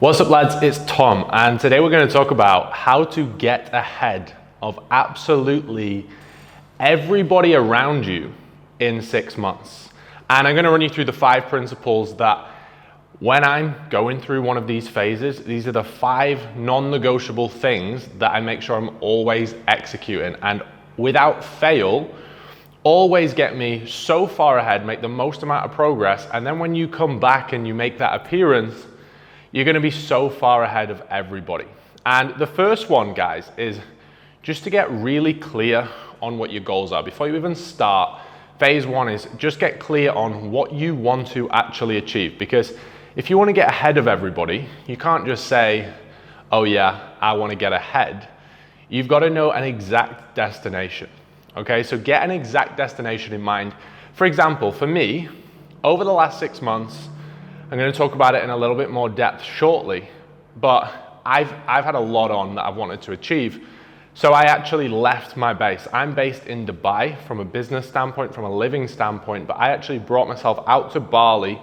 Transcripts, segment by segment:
What's up, lads? It's Tom, and today we're going to talk about how to get ahead of absolutely everybody around you in 6 months. And I'm going to run you through the 5 principles that when I'm going through one of these phases, these are the 5 non-negotiable things that I make sure I'm always executing, and without fail, always get me so far ahead, make the most amount of progress, and then when you come back and you make that appearance, you're going to be so far ahead of everybody. And the first one, guys, is just to get really clear on what your goals are. Before you even start, phase 1 is just get clear on what you want to actually achieve. Because if you want to get ahead of everybody, you can't just say, oh yeah, I want to get ahead. You've got to know an exact destination. Okay, so get an exact destination in mind. For example, for me, over the last 6 months, I'm going to talk about it in a little bit more depth shortly, but I've had a lot on that I've wanted to achieve. So I actually left my base. I'm based in Dubai from a business standpoint, from a living standpoint, but I actually brought myself out to Bali,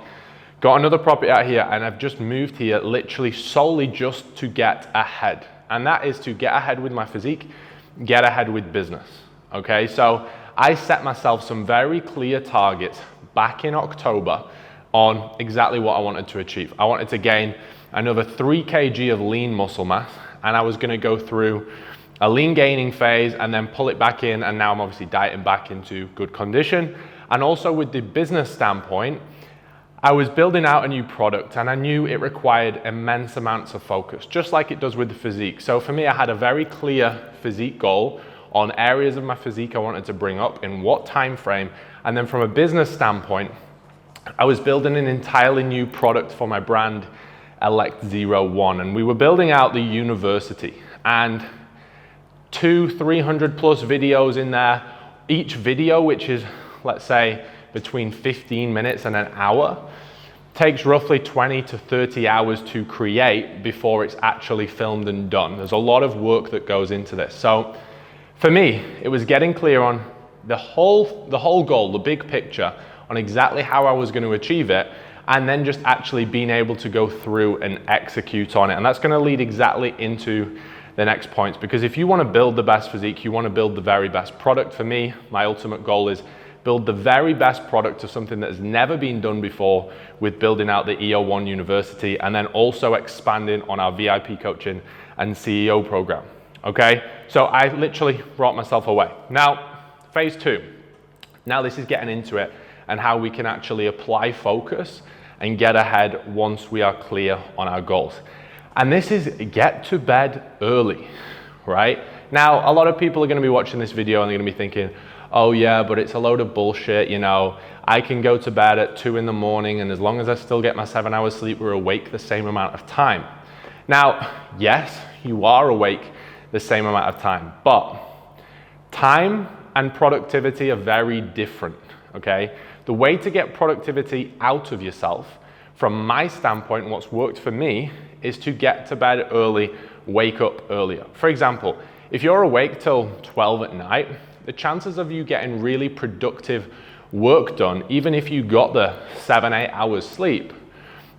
got another property out here, and I've just moved here literally solely just to get ahead. And that is to get ahead with my physique, get ahead with business. Okay, so I set myself some very clear targets back in October on exactly what I wanted to achieve. I wanted to gain another 3 kg of lean muscle mass, and I was going to go through a lean gaining phase and then pull it back in, and now I'm obviously dieting back into good condition. And also with the business standpoint, I was building out a new product and I knew it required immense amounts of focus, just like it does with the physique. So for me, I had a very clear physique goal on areas of my physique I wanted to bring up, in what time frame, and then from a business standpoint, I was building an entirely new product for my brand, Elect01, and we were building out the university, and 300 plus videos in there. Each video, which is, let's say, between 15 minutes and an hour, takes roughly 20 to 30 hours to create before it's actually filmed and done. There's a lot of work that goes into this. So for me, it was getting clear on the whole goal, the big picture, on exactly how I was going to achieve it, and then just actually being able to go through and execute on it. And that's going to lead exactly into the next points, because if you want to build the best physique, you want to build the very best product. For me, my ultimate goal is build the very best product of something that has never been done before, with building out the EO1 University, and then also expanding on our VIP coaching and CEO program. Okay, so I literally brought myself away. Now, phase 2. Now this is getting into it and how we can actually apply focus and get ahead once we are clear on our goals. And this is get to bed early, right? Now, a lot of people are going to be watching this video and they're going to be thinking, oh yeah, but it's a load of bullshit, you know, I can go to bed at 2 in the morning and as long as I still get my 7 hours sleep, we're awake the same amount of time. Now, yes, you are awake the same amount of time, but time and productivity are very different, okay? The way to get productivity out of yourself, from my standpoint, what's worked for me, is to get to bed early, wake up earlier. For example, if you're awake till 12 at night, the chances of you getting really productive work done, even if you got the 7-8 hours sleep,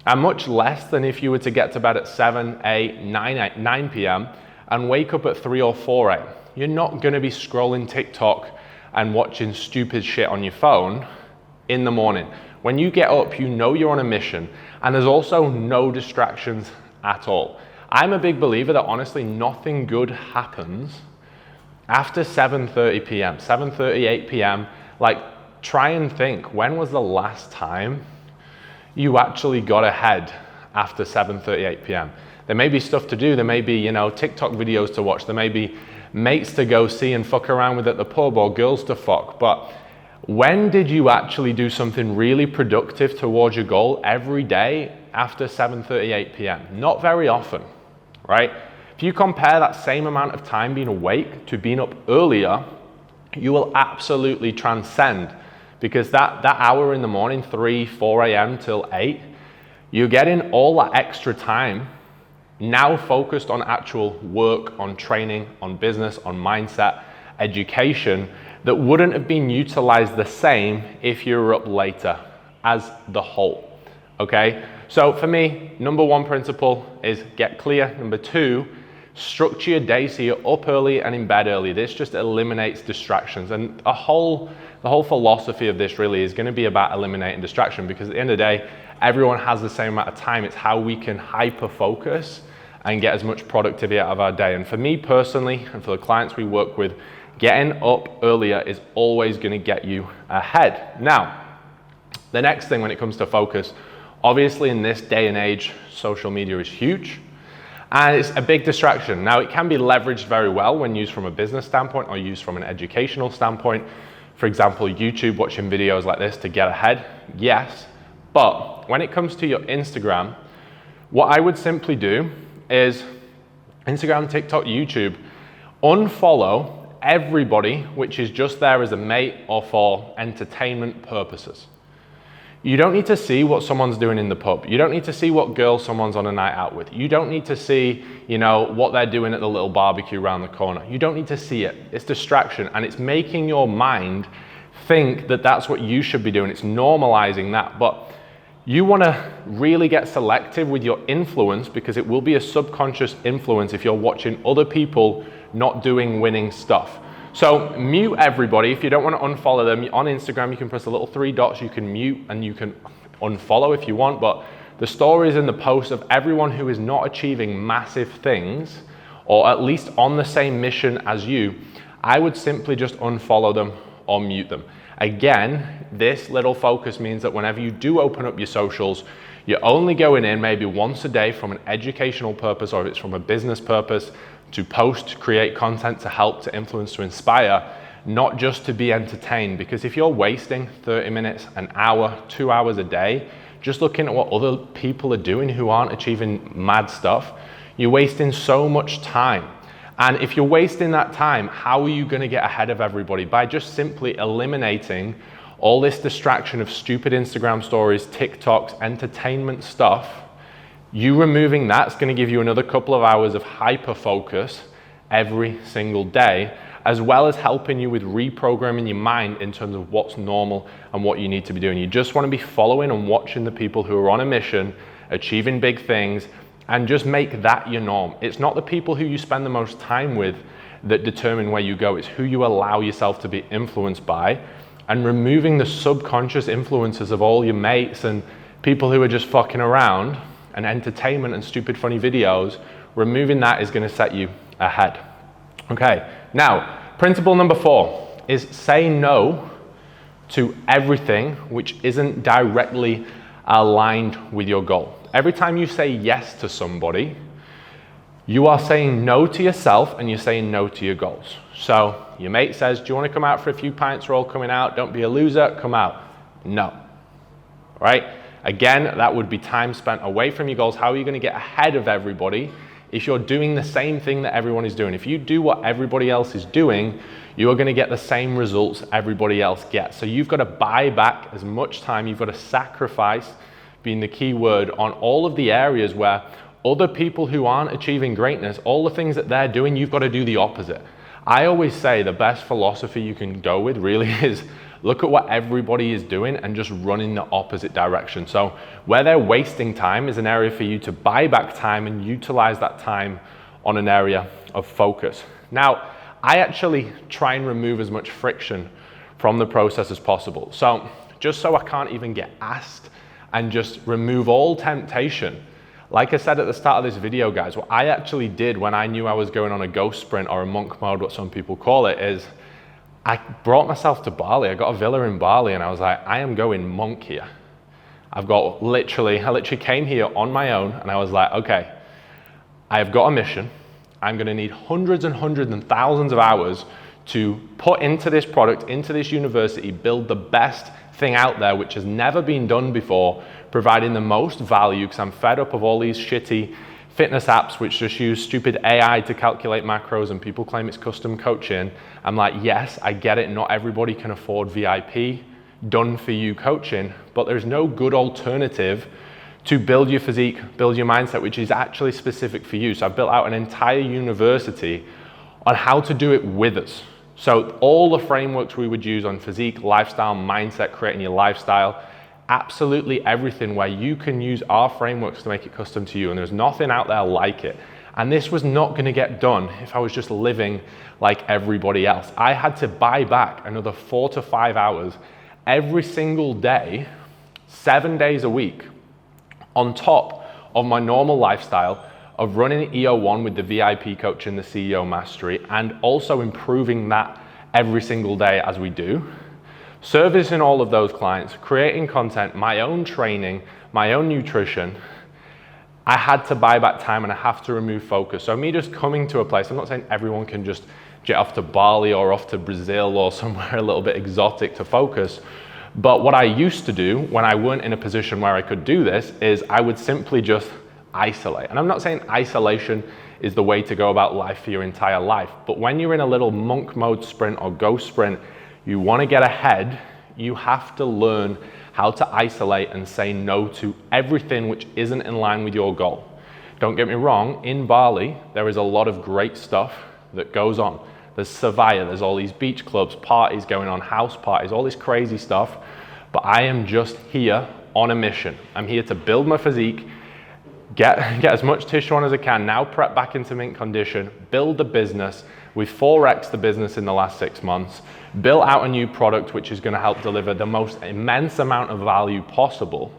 are much less than if you were to get to bed at 7, 8, 9 p.m. and wake up at 3 or 4 a.m. You're not going to be scrolling TikTok and watching stupid shit on your phone in the morning. When you get up, you know you're on a mission, and there's also no distractions at all. I'm a big believer that honestly nothing good happens after 7:30 p.m., 7:30, 8 p.m. Like, try and think, when was the last time you actually got ahead after 7:30, 8 p.m.? There may be stuff to do, there may be, you know, TikTok videos to watch, there may be mates to go see and fuck around with at the pub, or girls to fuck, but when did you actually do something really productive towards your goal every day after 7:30, 8 p.m.? Not very often, right? If you compare that same amount of time being awake to being up earlier, you will absolutely transcend, because that hour in the morning, 3, 4 a.m. till 8, you're getting all that extra time now focused on actual work, on training, on business, on mindset, education, that wouldn't have been utilized the same if you were up later as the whole, okay? So for me, number one principle is get clear. Number two, structure your day so you're up early and in bed early. This just eliminates distractions. And the whole philosophy of this really is going to be about eliminating distraction, because at the end of the day, everyone has the same amount of time. It's how we can hyper focus and get as much productivity out of our day. And for me personally, and for the clients we work with, getting up earlier is always going to get you ahead. Now, the next thing when it comes to focus, obviously in this day and age, social media is huge and it's a big distraction. Now, it can be leveraged very well when used from a business standpoint or used from an educational standpoint. For example, YouTube, watching videos like this to get ahead, yes. But when it comes to your Instagram, what I would simply do is Instagram, TikTok, YouTube, unfollow everybody which is just there as a mate or for entertainment purposes. You don't need to see what someone's doing in the pub. You don't need to see what girl someone's on a night out with. You don't need to see, what they're doing at the little barbecue around the corner. You don't need to see it. It's distraction, and it's making your mind think that that's what you should be doing. It's normalizing that. But you want to really get selective with your influence, because it will be a subconscious influence if you're watching other people not doing winning stuff. So mute everybody. If you don't want to unfollow them on Instagram, you can press the little three dots, you can mute and you can unfollow if you want. But the stories and the posts of everyone who is not achieving massive things, or at least on the same mission as you, I would simply just unfollow them or mute them. Again, this little focus means that whenever you do open up your socials, you're only going in maybe once a day from an educational purpose, or if it's from a business purpose, to post, create content, to help, to influence, to inspire, not just to be entertained. Because if you're wasting 30 minutes, an hour, 2 hours a day, just looking at what other people are doing who aren't achieving mad stuff, you're wasting so much time. And if you're wasting that time, how are you going to get ahead of everybody? By just simply eliminating all this distraction of stupid Instagram stories, TikToks, entertainment stuff. You removing that's going to give you another couple of hours of hyper focus every single day, as well as helping you with reprogramming your mind in terms of what's normal and what you need to be doing. You just want to be following and watching the people who are on a mission, achieving big things, and just make that your norm. It's not the people who you spend the most time with that determine where you go. It's who you allow yourself to be influenced by, and removing the subconscious influences of all your mates and people who are just fucking around and entertainment and stupid funny videos. Removing that is going to set you ahead. Okay, now principle number 4 is say no to everything which isn't directly aligned with your goal. Every time you say yes to somebody, you are saying no to yourself and you're saying no to your goals. So your mate says, do you want to come out for a few pints? We're all coming out. Don't be a loser. Come out. No. Right? Again, that would be time spent away from your goals. How are you going to get ahead of everybody if you're doing the same thing that everyone is doing? If you do what everybody else is doing, you are going to get the same results everybody else gets. So you've got to buy back as much time. You've got to sacrifice, being the key word, on all of the areas where other people who aren't achieving greatness, all the things that they're doing, you've got to do the opposite. I always say the best philosophy you can go with really is look at what everybody is doing and just run in the opposite direction. So where they're wasting time is an area for you to buy back time and utilize that time on an area of focus. Now, I actually try and remove as much friction from the process as possible. So just so I can't even get asked, and just remove all temptation. Like I said at the start of this video, guys, what I actually did when I knew I was going on a ghost sprint, or a monk mode, what some people call it, is I brought myself to Bali. I got a villa in Bali and I was like, I am going monk here. I literally came here on my own and I was like, okay, I have got a mission. I'm going to need hundreds and hundreds and thousands of hours to put into this product, into this university, build the best thing out there which has never been done before, providing the most value, because I'm fed up of all these shitty fitness apps which just use stupid AI to calculate macros and people claim it's custom coaching. I'm like, yes, I get it. Not everybody can afford VIP, done for you coaching, but there's no good alternative to build your physique, build your mindset, which is actually specific for you. So I've built out an entire university on how to do it with us. So all the frameworks we would use on physique, lifestyle, mindset, creating your lifestyle, absolutely everything where you can use our frameworks to make it custom to you, and there's nothing out there like it. And this was not going to get done if I was just living like everybody else. I had to buy back another 4 to 5 hours every single day, 7 days a week, on top of my normal lifestyle of running EO1 with the VIP coach and the CEO mastery, and also improving that every single day as we do, servicing all of those clients, creating content, my own training, my own nutrition. I had to buy back time and I have to remove focus. So me just coming to a place, I'm not saying everyone can just jet off to Bali or off to Brazil or somewhere a little bit exotic to focus. But what I used to do when I weren't in a position where I could do this is I would simply just isolate. And I'm not saying isolation is the way to go about life for your entire life. But when you're in a little monk mode sprint or ghost sprint, you want to get ahead, you have to learn how to isolate and say no to everything which isn't in line with your goal. Don't get me wrong, in Bali, there is a lot of great stuff that goes on. There's Savaya, there's all these beach clubs, parties going on, house parties, all this crazy stuff. But I am just here on a mission. I'm here to build my physique, get as much tissue on as I can, now prep back into mint condition, build the business. We've 4x the business in the last 6 months, built out a new product which is going to help deliver the most immense amount of value possible.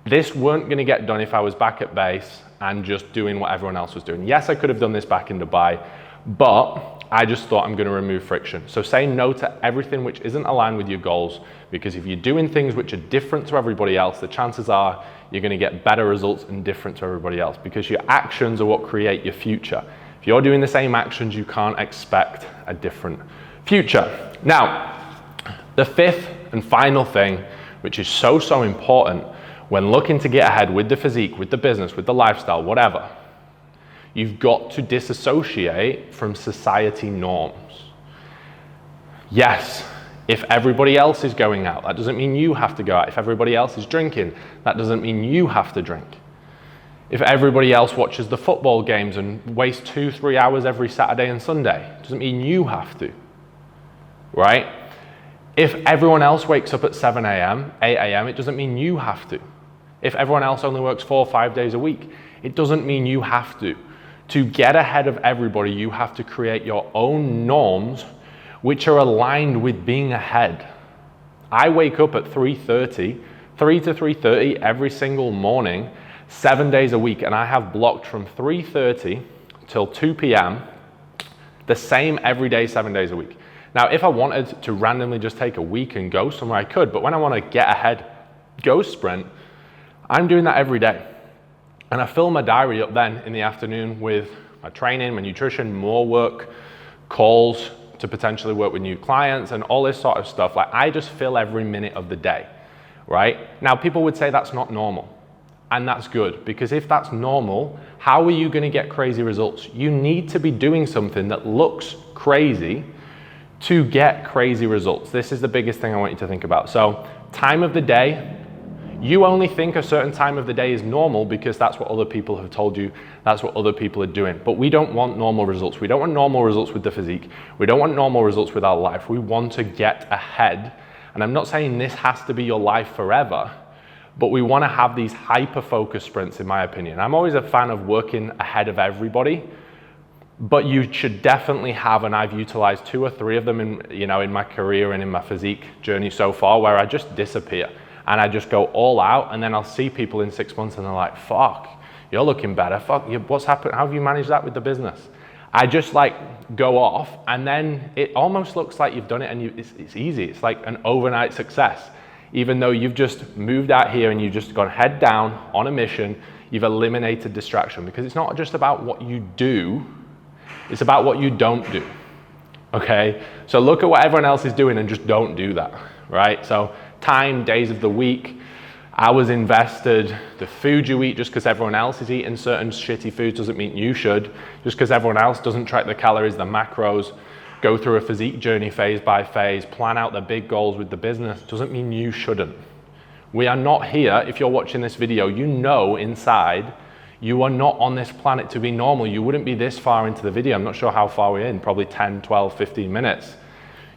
This weren't going to get done if I was back at base and just doing what everyone else was doing. Yes, I could have done this back in Dubai, but I just thought I'm going to remove friction. So say no to everything which isn't aligned with your goals, because if you're doing things which are different to everybody else, the chances are you're going to get better results and different to everybody else, because your actions are what create your future. If you're doing the same actions, you can't expect a different future. Now, the fifth and final thing, which is so important when looking to get ahead with the physique, with the business, with the lifestyle, whatever, you've got to disassociate from society norms. Yes, if everybody else is going out, that doesn't mean you have to go out. If everybody else is drinking, that doesn't mean you have to drink. If everybody else watches the football games and wastes 2-3 hours every Saturday and Sunday, it doesn't mean you have to, right? If everyone else wakes up at 7 a.m., 8 a.m., it doesn't mean you have to. If everyone else only works 4 or 5 days a week, it doesn't mean you have to. To get ahead of everybody, you have to create your own norms which are aligned with being ahead. I wake up at 3:30, 3 to 3:30 every single morning, 7 days a week, and I have blocked from 3:30 till 2 p.m. the same every day, 7 days a week. Now, if I wanted to randomly just take a week and go somewhere, I could, but when I want to get ahead, go sprint, I'm doing that every day. And I fill my diary up then in the afternoon with my training, my nutrition, more work, calls to potentially work with new clients and all this sort of stuff. Like, I just fill every minute of the day, right? Now, people would say that's not normal. And that's good, because if that's normal, how are you going to get crazy results? You need to be doing something that looks crazy to get crazy results. This is the biggest thing I want you to think about. So, time of the day, you only think a certain time of the day is normal because that's what other people have told you, that's what other people are doing. But we don't want normal results. We don't want normal results with the physique. We don't want normal results with our life. We want to get ahead. And I'm not saying this has to be your life forever, but we want to have these hyper-focused sprints, in my opinion. I'm always a fan of working ahead of everybody, but you should definitely have, and I've utilized 2 or 3 of them in my career and in my physique journey so far, where I just disappear and I just go all out, and then I'll see people in 6 months and they're like, fuck, you're looking better. Fuck, what's happened? How have you managed that with the business? I just go off, and then it almost looks like you've done it and it's easy. It's like an overnight success. Even though you've just moved out here and you've just gone head down on a mission, you've eliminated distraction, because it's not just about what you do, it's about what you don't do, okay? So look at what everyone else is doing and just don't do that, right? So time, days of the week, hours invested, the food you eat. Just because everyone else is eating certain shitty foods doesn't mean you should. Just because everyone else doesn't track the calories, the macros, go through a physique journey phase by phase, plan out the big goals with the business, doesn't mean you shouldn't. We are not here, if you're watching this video, you know inside you are not on this planet to be normal. You wouldn't be this far into the video. I'm not sure how far we're in, probably 10, 12, 15 minutes.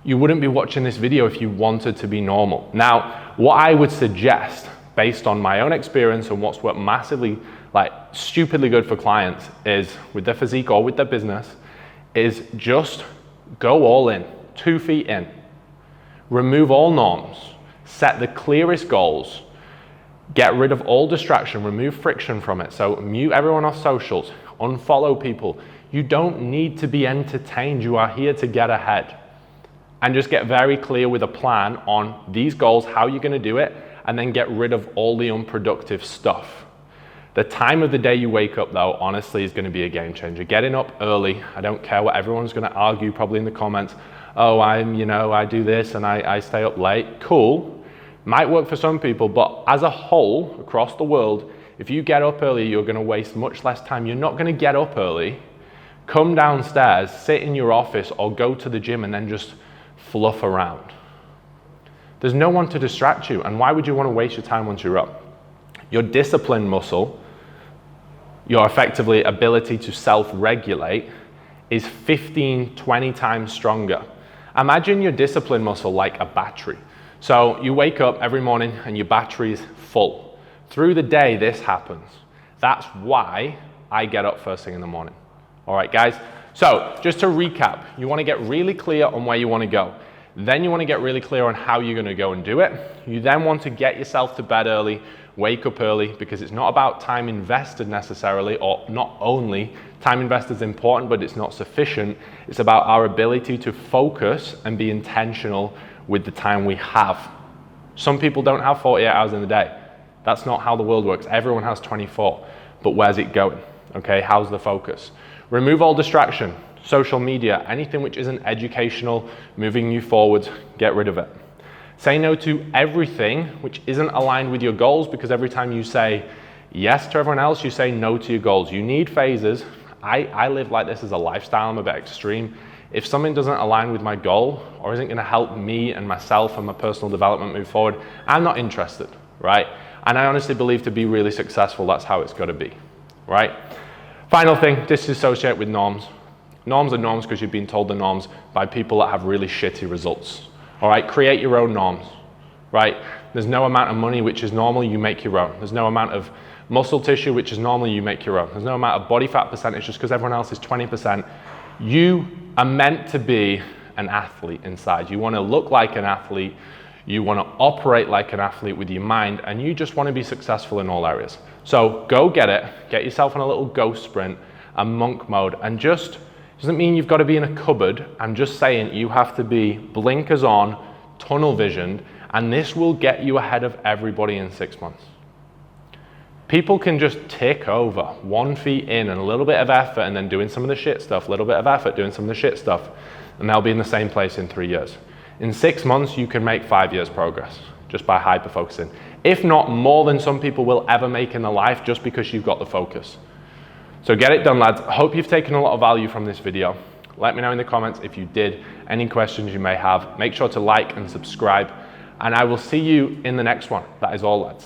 You wouldn't be watching this video if you wanted to be normal. Now, what I would suggest, based on my own experience and what's worked massively, like stupidly good for clients, is with their physique or with their business, is just go all in, 2 feet in. Remove all norms, set the clearest goals, get rid of all distraction, remove friction from it. So mute everyone off socials, unfollow people. You don't need to be entertained. You are here to get ahead. And just get very clear with a plan on these goals, how you're gonna do it, and then get rid of all the unproductive stuff. The time of the day you wake up though, honestly, is gonna be a game changer. Getting up early, I don't care what everyone's gonna argue probably in the comments. Oh, I do this and I stay up late. Cool. Might work for some people, but as a whole, across the world, if you get up early, you're gonna waste much less time. You're not gonna get up early, come downstairs, sit in your office, or go to the gym and then just fluff around. There's no one to distract you, and why would you wanna waste your time once you're up? Your discipline muscle, your effectively ability to self-regulate, is 15, 20 times stronger. Imagine your discipline muscle like a battery. So you wake up every morning and your battery is full. Through the day, this happens. That's why I get up first thing in the morning. All right, guys? So just to recap, you wanna get really clear on where you wanna go. Then you wanna get really clear on how you're gonna go and do it. You then want to get yourself to bed early, wake up early, because it's not about time invested necessarily, or not only. Time invested is important, but it's not sufficient. It's about our ability to focus and be intentional with the time we have. Some people don't have 48 hours in the day. That's not how the world works. Everyone has 24, but where's it going? Okay, how's the focus? Remove all distraction, social media, anything which isn't educational, moving you forward, get rid of it. Say no to everything which isn't aligned with your goals, because every time you say yes to everyone else, you say no to your goals. You need phases. I live like this as a lifestyle. I'm a bit extreme. If something doesn't align with my goal or isn't gonna help me and myself and my personal development move forward, I'm not interested, right? And I honestly believe to be really successful, that's how it's gotta be, right? Final thing, disassociate with norms. Norms are norms because you've been told the norms by people that have really shitty results. All right, create your own norms, right? There's no amount of money which is normal, you make your own. There's no amount of muscle tissue which is normal, you make your own. There's no amount of body fat percentage just because everyone else is 20%. You are meant to be an athlete inside. You want to look like an athlete, you want to operate like an athlete with your mind, and you just want to be successful in all areas. So go get it, get yourself in a little ghost sprint, a monk mode, and just, doesn't mean you've got to be in a cupboard. I'm just saying you have to be blinkers on, tunnel visioned, and this will get you ahead of everybody in 6 months. People can just tick over 1 feet in and a little bit of effort and then doing some of the shit stuff, a little bit of effort, doing some of the shit stuff, and they'll be in the same place in 3 years. In 6 months, you can make 5 years progress just by hyper-focusing. If not more than some people will ever make in their life just because you've got the focus. So get it done, lads. I hope you've taken a lot of value from this video. Let me know in the comments if you did, any questions you may have. Make sure to like and subscribe, and I will see you in the next one. That is all, lads.